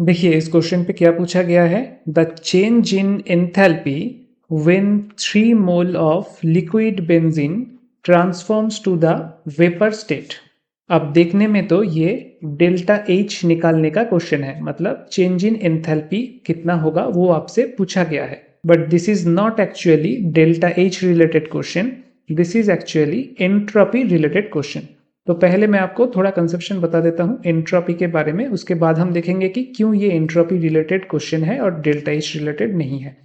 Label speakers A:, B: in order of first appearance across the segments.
A: देखिए इस क्वेश्चन पे क्या पूछा गया है, the change in enthalpy when 3 mole of liquid benzene transforms to the vapour state. अब देखने में तो ये डेल्टा एच निकालने का क्वेश्चन है, मतलब चेंज इन एंथैल्पी कितना होगा वो आपसे पूछा गया है। But this is not actually delta H related question, this is actually entropy related question. तो पहले मैं आपको थोड़ा कंसेप्शन बता देता हूँ एंट्रोपी के बारे में, उसके बाद हम देखेंगे कि क्यों ये एंट्रोपी रिलेटेड क्वेश्चन है और डेल्टा एच रिलेटेड नहीं है।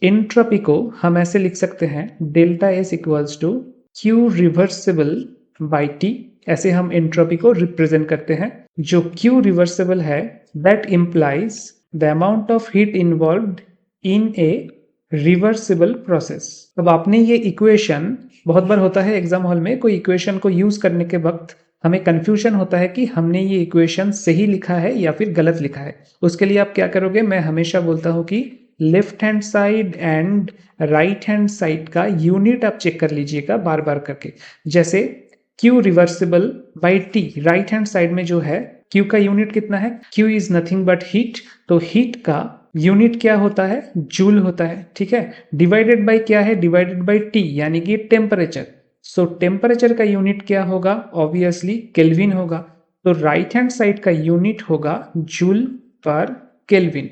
A: एंट्रोपी को हम ऐसे लिख सकते हैं, delta S equals to Q reversible by T. ऐसे हम एंट्रोपी को रिप्रेजेंट करते हैं। जो क्यू रिवर्सिबल है that implies the amount of heat involved in a reversible process. अब आपने ये इक्वेशन, बहुत बार होता है एग्जाम हॉल में कोई इक्वेशन को यूज करने के वक्त हमें कंफ्यूजन होता है कि हमने ये इक्वेशन सही लिखा है या फिर गलत लिखा है। उसके लिए आप क्या करोगे, मैं हमेशा बोलता हूं कि left hand side and right hand side का यूनिट आप चेक कर लीजिएगा बार बार करके। जैसे Q reversible by T, right hand side में जो है Q का यूनिट कितना है, Q is nothing but heat, तो हीट का यूनिट क्या होता है, जूल होता है, ठीक है। डिवाइडेड बाय क्या है, डिवाइडेड बाय T यानी कि टेम्परेचर। सो टेम्परेचर का यूनिट क्या होगा, ऑब्वियसली केल्विन होगा। तो राइट हैंड साइड का यूनिट होगा जूल पर केल्विन।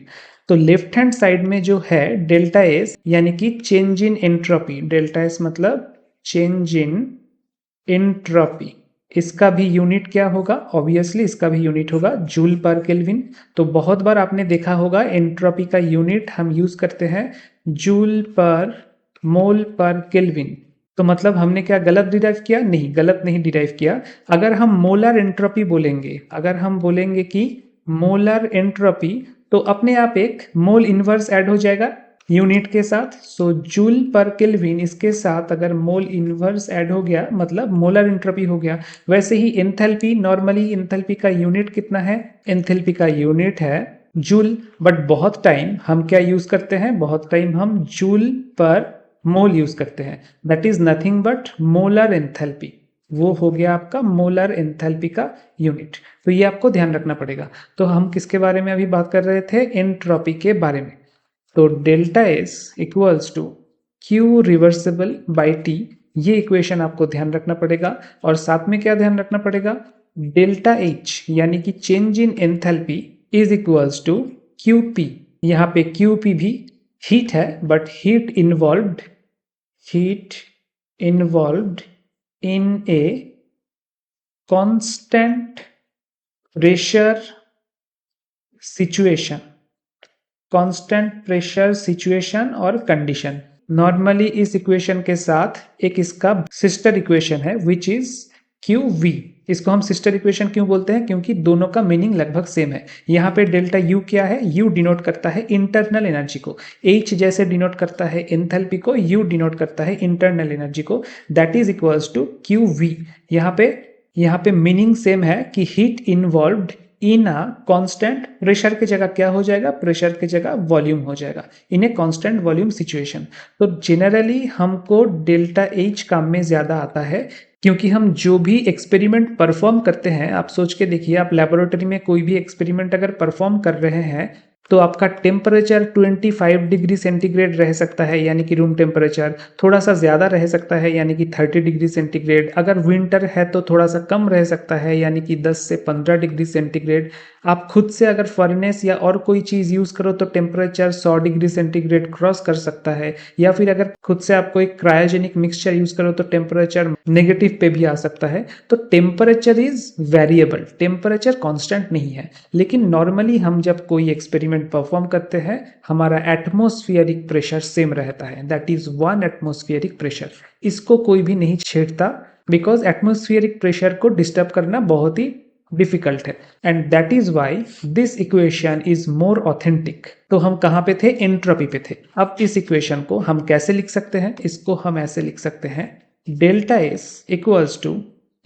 A: तो लेफ्ट हैंड साइड में जो है डेल्टा एस यानी कि change in entropy, delta S मतलब चेंज इन एंट्रोपी, इसका भी यूनिट क्या होगा, ऑब्वियसली इसका भी यूनिट होगा जूल पर केल्विन। तो बहुत बार आपने देखा होगा एंट्रोपी का यूनिट हम यूज करते हैं joule per mole per kelvin. तो मतलब हमने क्या गलत डिराइव किया, नहीं गलत नहीं डिराइव किया। अगर हम मोलर एंट्रोपी बोलेंगे, अगर हम बोलेंगे कि मोलर एंट्रोपी, तो अपने आप एक मोल इनवर्स ऐड हो जाएगा यूनिट के साथ। सो जूल पर केल्विन इसके साथ अगर मोल इनवर्स ऐड हो गया मतलब मोलर एंट्रोपी हो गया। वैसे ही एंथैल्पी, नॉर्मली एंथैल्पी का यूनिट कितना है, एंथैल्पी का यूनिट है जूल। बट बहुत टाइम हम क्या यूज करते हैं, बहुत टाइम हम जूल पर मोल यूज करते हैं, that is nothing but molar enthalpy. वो हो गया आपका मोलर एंथैल्पी का यूनिट। तो ये आपको ध्यान रखना पड़ेगा। तो हम किसके बारे में अभी बात कर रहे थे, एंट्रोपी के बारे में। तो delta S equals to Q reversible by T, ये इक्वेशन आपको ध्यान रखना पड़ेगा। और साथ में क्या ध्यान रखना पड़ेगा, डेल्टा एच यानी कि change in enthalpy is equals to Q P. यहाँ पे क्यू पी भी हीट है, but heat involved in a constant pressure situation, constant pressure situation और कंडीशन। नॉर्मली इस इक्वेशन के साथ एक इसका सिस्टर इक्वेशन है विच इज क्यू वी। इसको हम सिस्टर इक्वेशन क्यों बोलते हैं, क्योंकि दोनों का मीनिंग लगभग सेम है। यहाँ पे डेल्टा यू क्या है, यू डिनोट करता है इंटरनल एनर्जी को, एच जैसे डिनोट करता है एंथैल्पी को, यू डिनोट करता है इंटरनल एनर्जी को, that is equals to Q V. यहाँ पे मीनिंग सेम है कि heat involved in a constant pressure की जगह क्या हो जाएगा, प्रेशर की जगह वॉल्यूम हो जाएगा, इन ए कांस्टेंट वॉल्यूम सिचुएशन। तो जनरली हमको डेल्टा एच काम में ज्यादा आता है, क्योंकि हम जो भी एक्सपेरिमेंट परफॉर्म करते हैं, आप सोच के देखिए, आप लेबोरेटरी में कोई भी एक्सपेरिमेंट अगर परफॉर्म कर रहे हैं तो आपका टेम्परेचर 25 डिग्री सेंटीग्रेड रह सकता है, यानी कि रूम टेम्परेचर थोड़ा सा ज़्यादा रह सकता है, यानी कि 30 डिग्री सेंटीग्रेड। अगर विंटर है तो थोड़ा सा कम रह सकता है, यानी कि 10 से 15 डिग्री सेंटीग्रेड। आप खुद से अगर फर्नेस या और कोई चीज़ यूज़ करो तो टेम्परेचर 100 डिग्री सेंटीग्रेड क्रॉस कर सकता है, या फिर अगर खुद से आप कोई क्रायोजेनिक मिक्सचर यूज़ करो तो टेम्परेचर नेगेटिव पे भी आ सकता है। तो temperature is variable, temperature constant नहीं है। लेकिन नॉर्मली हम जब कोई एक्सपेरिमेंट परफॉर्म करते हैं, हमारा एटमॉस्फेरिक प्रेशर सेम रहता है, दैट इज 1 एटमॉस्फेरिक प्रेशर। इसको कोई भी नहीं छेड़ता, बिकॉज एटमॉस्फेरिक प्रेशर को डिस्टर्ब करना बहुत ही डिफिकल्ट है, and that is why this equation is more authentic. तो हम कहाँ पे थे, एंट्रोपी पे थे। अब इस इक्वेशन को हम कैसे लिख सकते हैं, इसको हम ऐसे लिख सकते हैं, delta S equals to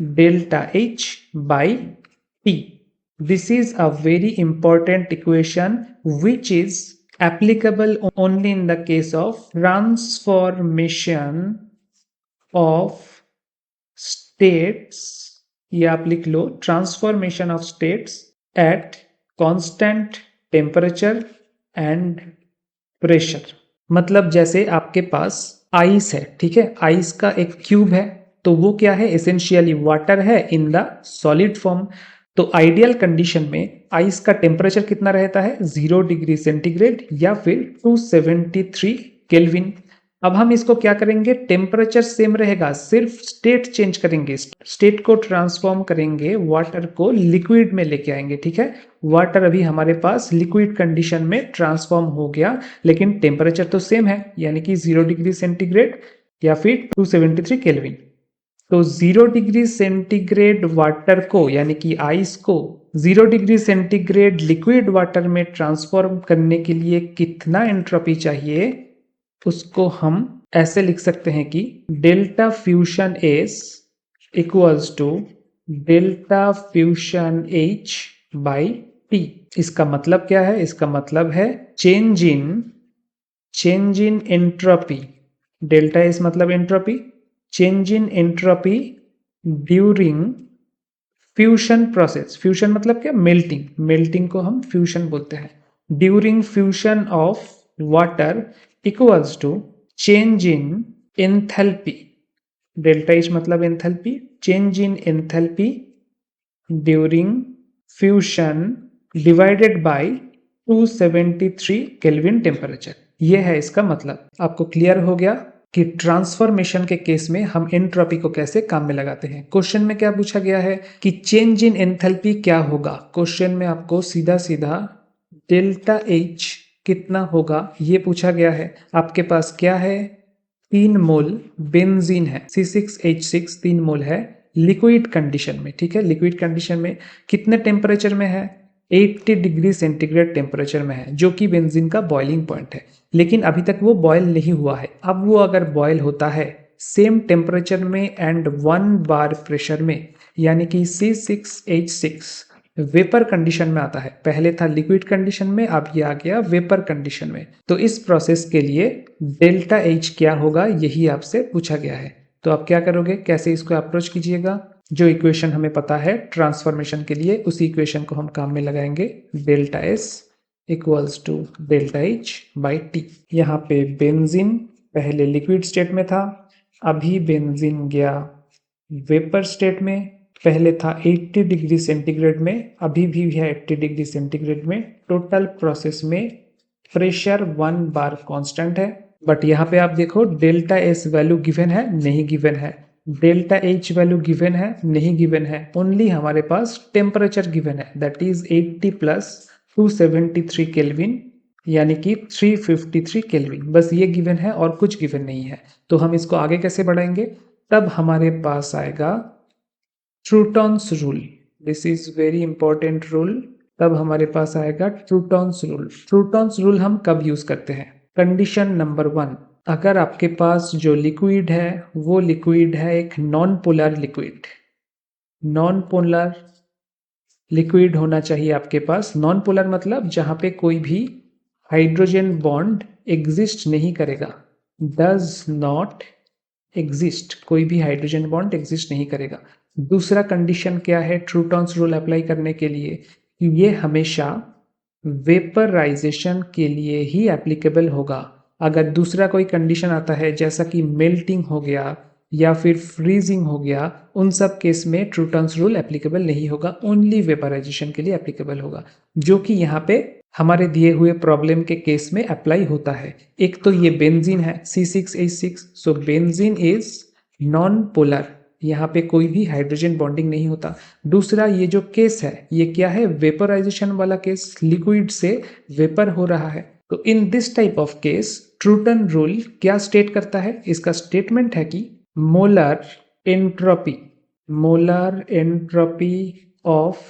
A: delta H by T. This is a very important equation which is applicable only in the case of transformation of states, ये आप लिख लो, transformation of states at constant temperature and pressure. मतलब जैसे आपके पास ice है, ठीक है, ice का एक क्यूब है, तो वो क्या है, एसेंशियली वाटर है इन द सॉलिड फॉर्म। तो आइडियल कंडीशन में आइस का टेम्परेचर कितना रहता है, 0 डिग्री सेंटीग्रेड या फिर 273 केल्विन। अब हम इसको क्या करेंगे, टेम्परेचर सेम रहेगा, सिर्फ स्टेट चेंज करेंगे, स्टेट को ट्रांसफॉर्म करेंगे, वाटर को लिक्विड में लेके आएंगे, ठीक है। वाटर अभी हमारे पास लिक्विड कंडीशन में ट्रांसफॉर्म हो गया, लेकिन टेम्परेचर तो सेम है, यानी कि 0 डिग्री सेंटीग्रेड या फिर 273 केल्विन। तो 0 डिग्री सेंटीग्रेड वाटर को, यानी कि आइस को 0 डिग्री सेंटीग्रेड लिक्विड वाटर में ट्रांसफॉर्म करने के लिए कितना एंट्रोपी चाहिए, उसको हम ऐसे लिख सकते हैं कि delta fusion S equals to delta fusion H by T. इसका मतलब क्या है, इसका मतलब है change in entropy, delta S मतलब entropy, change in entropy during fusion process. Fusion मतलब क्या, मेल्टिंग, मेल्टिंग को हम फ्यूशन बोलते हैं। During fusion of water equals to change in enthalpy, delta H मतलब enthalpy, change in enthalpy during fusion divided by 273 kelvin temperature. ये है इसका मतलब। आपको क्लियर हो गया कि ट्रांसफॉर्मेशन के केस में हम एंट्रोपी को कैसे काम में लगाते हैं। क्वेश्चन में क्या पूछा गया है कि चेंज इन एंथैल्पी क्या होगा। क्वेश्चन में आपको सीधा सीधा डेल्टा एच कितना होगा ये पूछा गया है। आपके पास क्या है, 3 मोल बेंजीन है, C6H6 3 मोल है लिक्विड कंडीशन में, ठीक है। लिक्विड कंडीशन में कितने टेम्परेचर में है, 80 डिग्री सेंटीग्रेड टेम्परेचर में है, जो कि बेंजीन का बॉइलिंग पॉइंट है। लेकिन अभी तक वो बॉयल नहीं हुआ है। अब वो अगर बॉयल होता है सेम टेम्परेचर में एंड 1 बार प्रेशर में, यानी कि C6H6 वेपर कंडीशन में आता है। पहले था लिक्विड कंडीशन में, अब ये आ गया वेपर कंडीशन में। तो इस प्रोसेस के लिए डेल्टा एच क्या होगा, यही आपसे पूछा गया है। तो आप क्या करोगे, कैसे इसको अप्रोच कीजिएगा। जो इक्वेशन हमें पता है ट्रांसफॉर्मेशन के लिए, उसी इक्वेशन को हम काम में लगाएंगे। Delta S equals to delta H by T. यहाँ पे बेंजीन पहले लिक्विड स्टेट में था, अभी बेंजीन गया वेपर स्टेट में। पहले था 80 डिग्री सेंटीग्रेड में, अभी भी है 80 डिग्री सेंटीग्रेड में। टोटल प्रोसेस में प्रेशर 1 बार कांस्टेंट है। बट यहाँ पे आप देखो डेल्टा एस वैल्यू गिवन है, नहीं गिवन है। डेल्टा एच वैल्यू गिवन है, नहीं गिवन है। ओनली हमारे पास टेम्परेचर गिवन है, दैट इज 80 प्लस 273 केल्विन, यानी कि 353 केल्विन। बस ये गिवन है और कुछ गिवन नहीं है। तो हम इसको आगे कैसे बढ़ाएंगे, तब हमारे पास आएगा Trouton's rule. This is very important rule. तब हमारे पास आएगा ट्रूटॉन्स रूल। ट्रूटॉन्स रूल हम कब यूज करते हैं, कंडीशन नंबर 1, अगर आपके पास जो लिक्विड है वो लिक्विड है एक non polar liquid. Non polar liquid होना चाहिए आपके पास। नॉन पोलर मतलब जहां पे कोई भी हाइड्रोजन बॉन्ड एग्जिस्ट नहीं करेगा, डज नॉट एग्जिस्ट, कोई भी हाइड्रोजन बॉन्ड एग्जिस्ट नहीं करेगा। दूसरा कंडीशन क्या है ट्रूटॉन्स रूल अप्लाई करने के लिए, कि ये हमेशा वेपराइजेशन के लिए ही एप्लीकेबल होगा। अगर दूसरा कोई कंडीशन आता है जैसा कि मेल्टिंग हो गया या फिर फ्रीजिंग हो गया, उन सब केस में ट्रूटॉन्स रूल एप्लीकेबल नहीं होगा, ओनली वेपराइजेशन के लिए एप्लीकेबल होगा, जो कि यहाँ पे हमारे दिए हुए प्रॉब्लम के केस में अप्लाई होता है। एक तो ये बेंजीन है C6H6, so benzene is non polar, यहाँ पे कोई भी हाइड्रोजन बॉन्डिंग नहीं होता। दूसरा ये जो केस है ये क्या है, वेपराइजेशन वाला केस, लिक्विड से वेपर हो रहा है। तो in this type of case Trouton rule क्या स्टेट करता है, इसका स्टेटमेंट है कि molar entropy of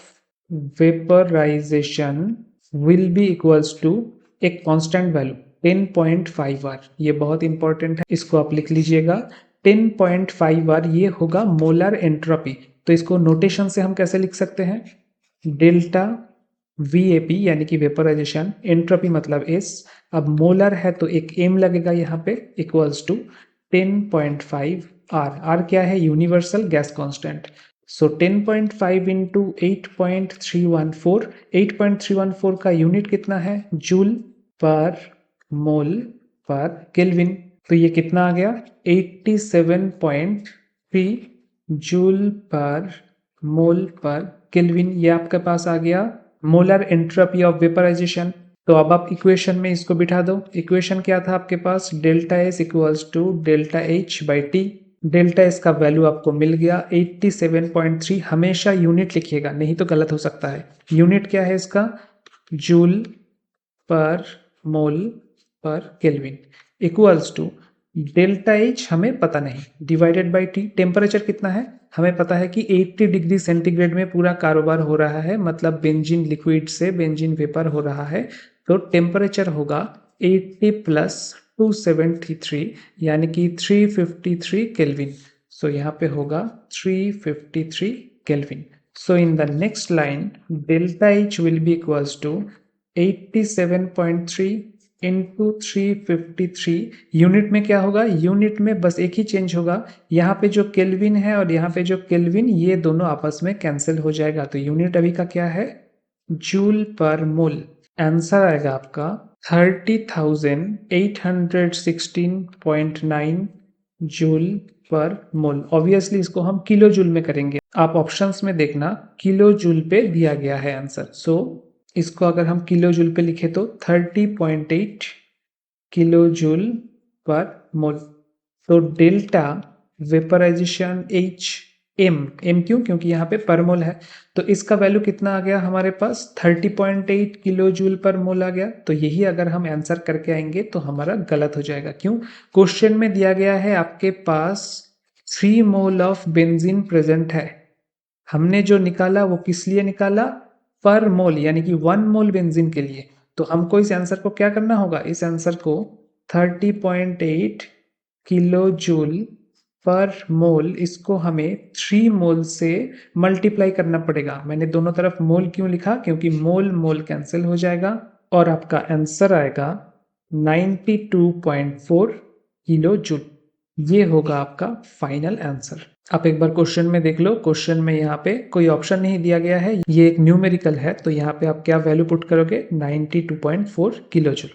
A: vaporization will be equals to एक कांस्टेंट वैल्यू 10.5 बार। ये बहुत इंपॉर्टेंट है, इसको आप लिख लीजिएगा। 10.5 बार ये होगा मोलर एंट्रोपी। तो इसको नोटेशन से हम कैसे लिख सकते हैं, डेल्टा VAP यानी कि वेपराइजेशन, एंट्रोपी मतलब S। अब मोलर है तो एक M लगेगा यहाँ पे, इक्वल्स टू 10.5 R। R क्या है, यूनिवर्सल गैस कांस्टेंट। सो 10.5 इंटू 8.314, 8.314 का यूनिट कितना है? Joule per mole per kelvin. तो ये कितना आ गया? 87.3 joule per mole per kelvin. ये आपके पास आ गया मोलर एंट्रोपी ऑफ वेपराइजेशन। तो अब आप इक्वेशन में इसको बिठा दो। इक्वेशन क्या था आपके पास? Delta S equals to delta H by T. Delta S का वैल्यू आपको मिल गया 87.3। हमेशा यूनिट लिखिएगा, नहीं तो गलत हो सकता है। यूनिट क्या है इसका? Joule per mole per kelvin equals to delta H हमें पता नहीं, डिवाइडेड बाई टी। टेम्परेचर कितना है? हमें पता है कि 80 डिग्री सेंटीग्रेड में पूरा कारोबार हो रहा है, मतलब बेंजीन लिक्विड से बेंजीन वेपर हो रहा है। तो टेम्परेचर होगा 80 प्लस 273 यानी कि 353 केल्विन। सो यहाँ पे होगा 353 kelvin. So in the next line delta H will be equals to 87.3 into 353। Unit में क्या होगा? यूनिट में बस एक ही चेंज होगा, यहाँ पे जो केल्विन है और यहाँ पे जो केल्विन, ये दोनों आपस में कैंसिल हो जाएगा। तो यूनिट अभी का क्या है? जूल पर मोल। आंसर आएगा आपका 30,816.9 जूल पर मोल। ऑब्वियसली इसको हम किलो जूल में करेंगे। आप ऑप्शंस में देखना, किलो जूल पे दिया गया है आंसर। सो इसको अगर हम किलो जूल पे लिखे तो 30.8 किलो जूल पर मोल। तो डेल्टा वेपराइजेशन एच एम क्यों? क्योंकि यहाँ पे पर मोल है। तो इसका वैल्यू कितना आ गया हमारे पास? 30.8 किलो जूल पर मोल आ गया। तो यही अगर हम आंसर करके आएंगे तो हमारा गलत हो जाएगा। क्यों? क्वेश्चन में दिया गया है आपके पास 3 मोल ऑफ बेंजीन प्रेजेंट है। हमने जो निकाला वो किस लिए निकाला? पर मोल, यानी कि 1 मोल बेंजीन के लिए। तो हमको इस आंसर को क्या करना होगा? इस आंसर को 30.8 किलो जूल पर मोल, इसको हमें 3 मोल से मल्टीप्लाई करना पड़ेगा। मैंने दोनों तरफ मोल क्यों लिखा? क्योंकि मोल मोल कैंसिल हो जाएगा और आपका आंसर आएगा 92.4 किलो जूल। ये होगा आपका फाइनल आंसर। आप एक बार क्वेश्चन में देख लो। क्वेश्चन में यहाँ पे कोई ऑप्शन नहीं दिया गया है, ये एक न्यूमेरिकल है। तो यहाँ पे आप क्या वैल्यू पुट करोगे? 92.4 किलो जूल।